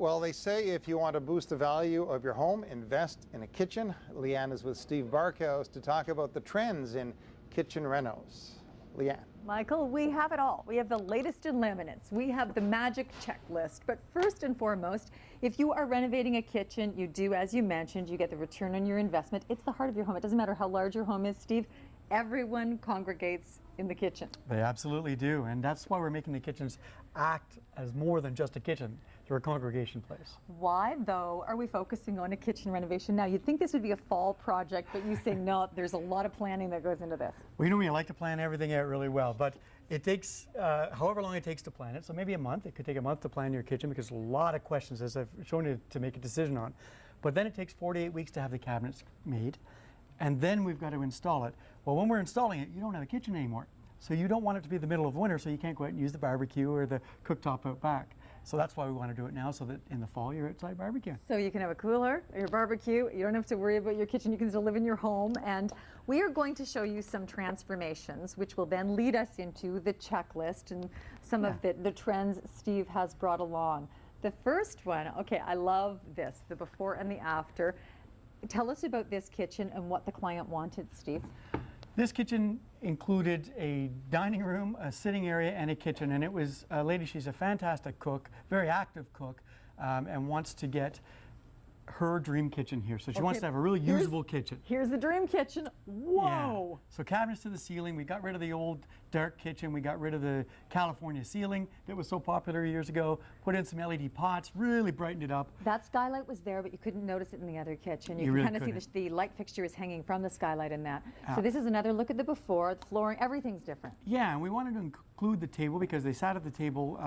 Well, they say if you want to boost the value of your home, invest in a kitchen. Leanne is with Steve Barkhouse to talk about the trends in kitchen renos. Leanne. Michael, we have it all. We have the latest in laminates. We have the magic checklist. But first and foremost, if you are renovating a kitchen, you do, as you mentioned, you get the return on your investment. It's the heart of your home. It doesn't matter how large your home is, Steve. Everyone congregates in the kitchen. They absolutely do, and that's why we're making the kitchens act as more than just a kitchen. They're a congregation place. Why, though, are we focusing on a kitchen renovation now? You'd think this would be a fall project, but you say no, there's a lot of planning that goes into this. Well, you know me, I like to plan everything out really well, but it takes however long it takes to plan it, so maybe a month. It could take a month to plan your kitchen because there's a lot of questions, as I've shown you, to make a decision on. But then it takes 4 to 8 weeks to have the cabinets made, and then we've got to install it. Well, when we're installing it, you don't have a kitchen anymore. So you don't want it to be the middle of winter, so you can't go out and use the barbecue or the cooktop out back. So that's why we want to do it now, so that in the fall you're outside barbecuing. So you can have a cooler, your barbecue, you don't have to worry about your kitchen, you can still live in your home. And we are going to show you some transformations, which will then lead us into the checklist and some of the trends Steve has brought along. The first one, okay, I love this, the before and the after. Tell us about this kitchen and what the client wanted, Steve. This kitchen included a dining room, a sitting area, and a kitchen. And it was a lady, she's a fantastic cook, very active cook, and wants to get her dream kitchen here. So she wants to have a really usable kitchen. Here's the dream kitchen. Whoa! Yeah. So cabinets to the ceiling. We got rid of the old dark kitchen. We got rid of the California ceiling that was so popular years ago. Put in some LED pots, really brightened it up. That skylight was there, but you couldn't notice it in the other kitchen. You can really kind of see the light fixture is hanging from the skylight in that. So this is another look at the before, the flooring, everything's different. Yeah, and we wanted to include the table because they sat at the table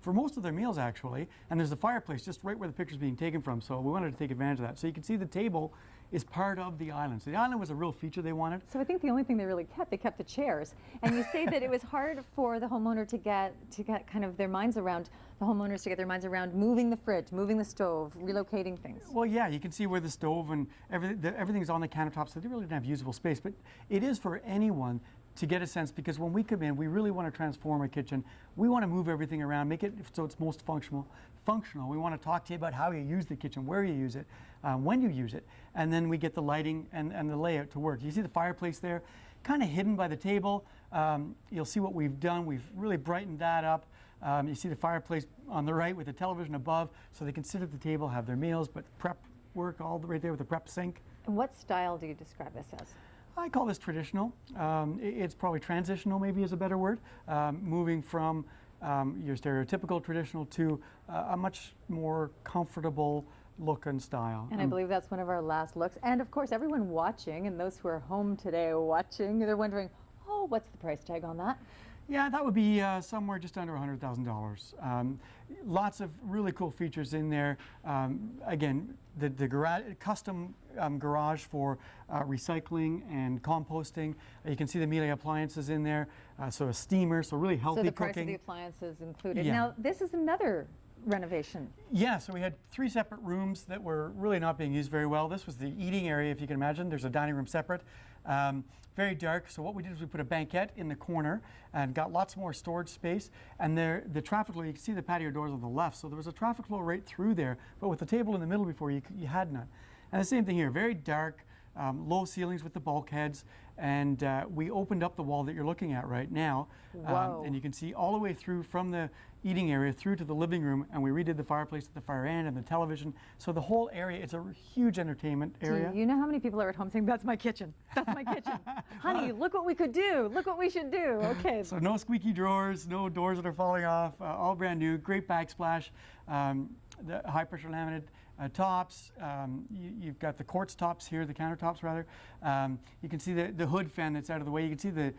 for most of their meals, actually, and there's a fireplace just right where the picture's being taken from, so we wanted to take advantage of that. So you can see the table is part of the island. So the island was a real feature they wanted. So I think the only thing they really kept, they kept the chairs. And you say that it was hard for the homeowner to get kind of their minds around, the homeowners to get their minds around moving the fridge, moving the stove, relocating things. Well, yeah, you can see where the stove and everything's on the countertop, so they really didn't have usable space, but it is for anyone to get a sense, because when we come in, we really want to transform a kitchen. We want to move everything around, make it so it's most functional. We want to talk to you about how you use the kitchen, where you use it, when you use it, and then we get the lighting and the layout to work. You see the fireplace there, kind of hidden by the table. You'll see what we've done. We've really brightened that up. You see the fireplace on the right with the television above, so they can sit at the table, have their meals, but prep work all right there with the prep sink. And what style do you describe this as? I call this traditional. It's probably transitional, maybe is a better word, moving from your stereotypical traditional to a much more comfortable look and style. And I believe that's one of our last looks. And of course, everyone watching and those who are home today watching, they're wondering, oh, what's the price tag on that? Yeah, that would be somewhere just under $100,000. Lots of really cool features in there. Again, the garage, custom garage for recycling and composting. You can see the Miele appliances in there. So a steamer, so really healthy cooking. So the price of the appliances included. Yeah. Now, this is another renovation. Yeah, so we had 3 separate rooms that were really not being used very well. This was the eating area, if you can imagine. There's a dining room separate. Very dark, so what we did is we put a banquette in the corner and got lots more storage space. And there, the traffic flow, you can see the patio doors on the left, so there was a traffic flow right through there, but with the table in the middle before, you had none. And the same thing here, very dark, low ceilings with the bulkheads, and we opened up the wall that you're looking at right now. And you can see all the way through from the eating area through to the living room, and we redid the fireplace at the far end and the television. So the whole area, it's a huge entertainment area. Do you know how many people are at home saying, that's my kitchen, that's my kitchen. Honey, look what we could do, look what we should do. Okay. So no squeaky drawers, no doors that are falling off, all brand new, great backsplash, the high pressure laminate tops. You've got the quartz tops here, the countertops rather. You can see the hood fan that's out of the way. You can see the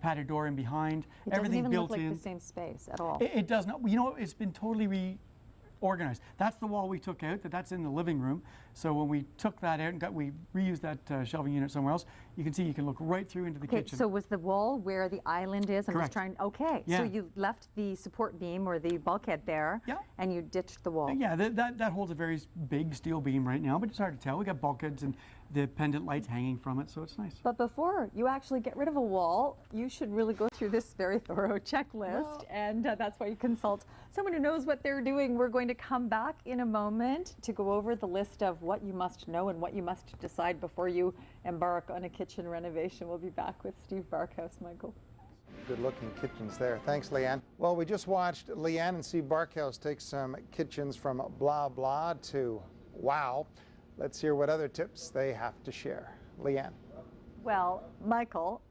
patio door in behind. It doesn't even look like the same space at all. It does not. You know, it's been totally reorganized. That's the wall we took out, that's in the living room. So when we took that out and we reused that shelving unit somewhere else, you can see you can look right through into the kitchen. So was the wall where the island is? I'm Correct. just trying. Okay. Yeah. So you left the support beam or the bulkhead there, and you ditched the wall. Yeah, that holds a very big steel beam right now, but it's hard to tell. We got bulkheads and the pendant lights hanging from it, so it's nice. But before you actually get rid of a wall, you should really go through this very thorough checklist, and that's why you consult someone who knows what they're doing. We're going to come back in a moment to go over the list of what you must know and what you must decide before you embark on a kitchen renovation. We'll be back with Steve Barkhouse, Michael. Good-looking kitchens there. Thanks, Leanne. Well, we just watched Leanne and Steve Barkhouse take some kitchens from blah, blah to wow. Let's hear what other tips they have to share. Leanne. Well, Michael,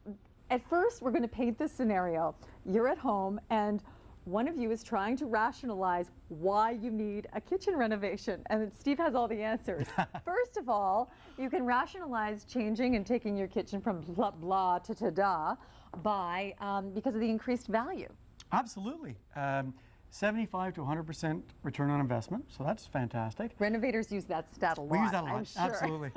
at first we're going to paint this scenario. You're at home and one of you is trying to rationalize why you need a kitchen renovation, and Steve has all the answers. First of all, you can rationalize changing and taking your kitchen from blah blah to ta-da by because of the increased value. Absolutely. 75 to 100% return on investment, so that's fantastic. Renovators use that stat a lot. We use that a lot, I'm sure. absolutely.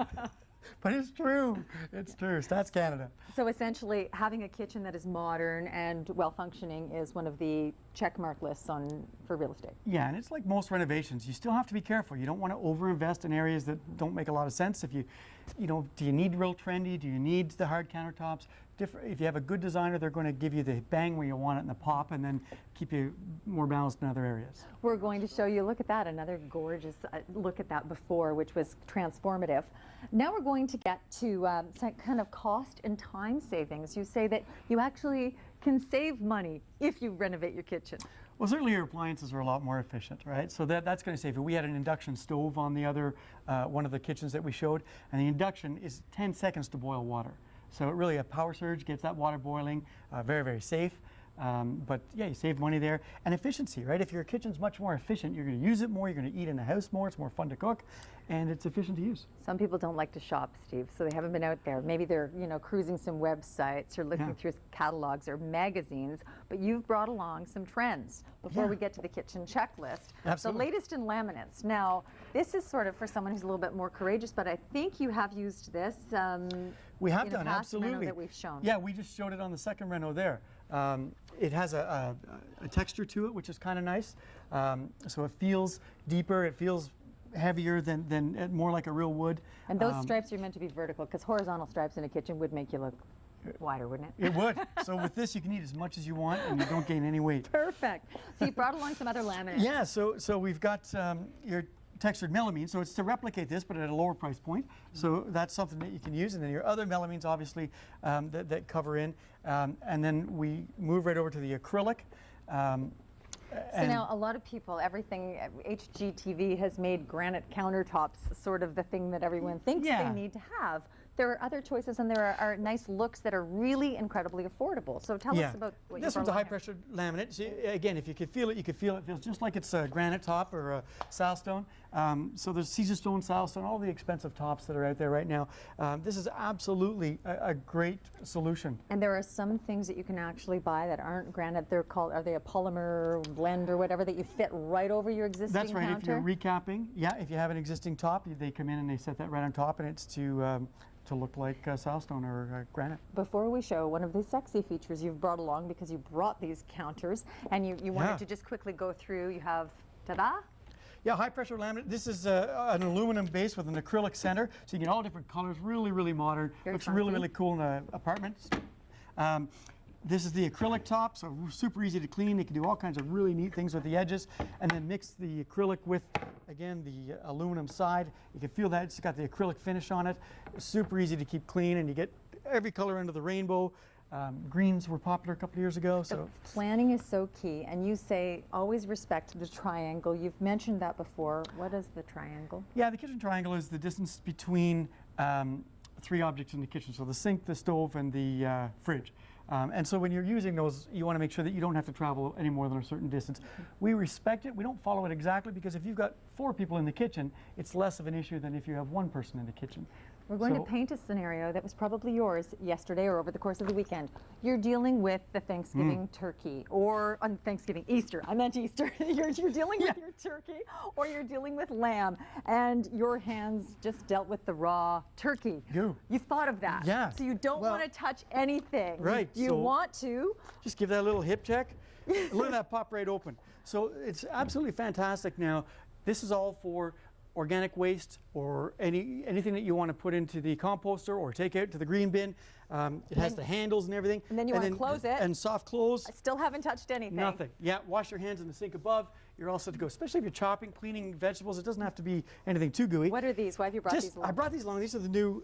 But it's true. It's true. Stats Canada. So essentially, having a kitchen that is modern and well-functioning is one of the checkmark lists for real estate. Yeah, and it's like most renovations. You still have to be careful. You don't want to overinvest in areas that don't make a lot of sense. If you know, do you need real trendy? Do you need the hard countertops? If you have a good designer, they're going to give you the bang where you want it and the pop, and then keep you more balanced in other areas. We're going to show you, look at that, another gorgeous look at that before, which was transformative. Now we're going to get to some kind of cost and time savings. You say that you actually can save money if you renovate your kitchen. Well, certainly your appliances are a lot more efficient, right? So that's going to save you. We had an induction stove on the other one of the kitchens that we showed, and the induction is 10 seconds to boil water. So it really, a power surge gets that water boiling, very, very safe. But yeah, you save money there. And efficiency, right? If your kitchen's much more efficient, you're going to use it more, you're going to eat in the house more, it's more fun to cook, and it's efficient to use. Some people don't like to shop, Steve, so they haven't been out there. Maybe they're, you know, cruising some websites or looking through catalogs or magazines, but you've brought along some trends before we get to the kitchen checklist. Absolutely. The latest in laminates. Now, this is sort of for someone who's a little bit more courageous, but I think you have used this we have in done, a past absolutely. reno that we've shown. Yeah, we just showed it on the second reno there. It has a texture to it, which is kind of nice. So it feels deeper, it feels heavier than more like a real wood. And those stripes are meant to be vertical, because horizontal stripes in a kitchen would make you look wider, wouldn't it? It would. So with this, you can eat as much as you want, and you don't gain any weight. Perfect. So you brought along some other laminates. Yeah, so we've got your textured melamine, so it's to replicate this, but at a lower price point. So that's something that you can use, and then your other melamines, obviously, that cover in. And then we move right over to the acrylic. So now a lot of people, everything, HGTV has made granite countertops sort of the thing that everyone thinks they need to have. There are other choices, and there are nice looks that are really incredibly affordable. So tell us about what this one's a high-pressure laminate. So again, if you could feel it, you could feel it. It feels just like it's a granite top or a silestone. So there's Caesar stone, silestone, all the expensive tops that are out there right now. This is absolutely a great solution. And there are some things that you can actually buy that aren't granite. They're called, are they a polymer blend or whatever, that you fit right over your existing counter? That's right. If you're recapping, if you have an existing top, they come in and they set that right on top, and it's to look like silestone or granite. Before we show one of the sexy features you've brought along, because you brought these counters, and you wanted to just quickly go through, you have, ta-da! Yeah, high pressure laminate. This is an aluminum base with an acrylic center, so you get all different colors, really, really modern. Looks really, really cool in an apartment. This is the acrylic top, so super easy to clean. They can do all kinds of really neat things with the edges, and then mix the acrylic with, again, the aluminum side. You can feel that it's got the acrylic finish on it. Super easy to keep clean, and you get every color under the rainbow. Greens were popular a couple of years ago. So planning is so key, and you say always respect the triangle. You've mentioned that before. What is the triangle? Yeah, the kitchen triangle is the distance between three objects in the kitchen, so the sink, the stove, and the fridge. And so when you're using those, you want to make sure that you don't have to travel any more than a certain distance. We respect it. We don't follow it exactly, because if you've got 4 people in the kitchen, it's less of an issue than if you have 1 person in the kitchen. We're going to paint a scenario that was probably yours yesterday or over the course of the weekend. You're dealing with the Thanksgiving turkey, or on Thanksgiving, Easter. I meant Easter. You're dealing with your turkey, or you're dealing with lamb, and your hands just dealt with the raw turkey. You've thought of that. Yeah. So you don't want to touch anything. Right. You want to just give that a little hip check. Look at that pop right open. So it's absolutely fantastic. Now, this is all for organic waste or anything that you want to put into the composter or take out to the green bin. It has the handles and everything. And then you want to close it. And soft close. I still haven't touched anything. Nothing. Yeah, wash your hands in the sink above. You're all set to go, especially if you're chopping, cleaning vegetables. It doesn't have to be anything too gooey. What are these? Why have you brought these along? I brought these along. These are the new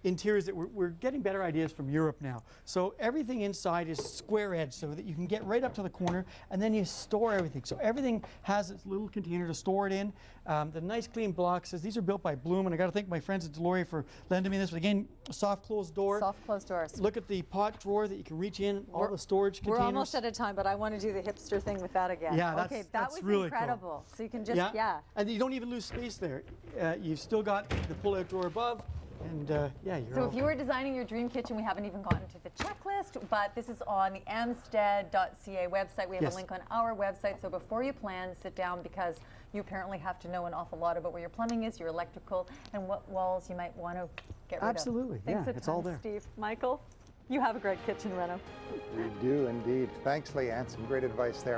interiors that we're getting better ideas from Europe now. So everything inside is square edge so that you can get right up to the corner and then you store everything. So everything has its little container to store it in. The nice clean blocks. These are built by Bloom, and I got to thank my friends at Deloria for lending me this. But again, soft closed door. Soft closed doors. Look at the pot drawer that you can reach in, all the storage containers. We're almost out of time, but I want to do the hipster thing with that again. Yeah, okay, that that's was really incredible. cool. So you can just, And you don't even lose space there. You've still got the pull-out drawer above, and you're So all if you were designing your dream kitchen, we haven't even gotten to the checklist, but this is on the amsted.ca website. We have a link on our website. So before you plan, sit down, because you apparently have to know an awful lot about where your plumbing is, your electrical, and what walls you might want to get rid of. Absolutely. Thanks a It's ton, all there. Steve. Michael, you have a great kitchen, Reno. We do indeed. Thanks, Leanne. Some great advice there.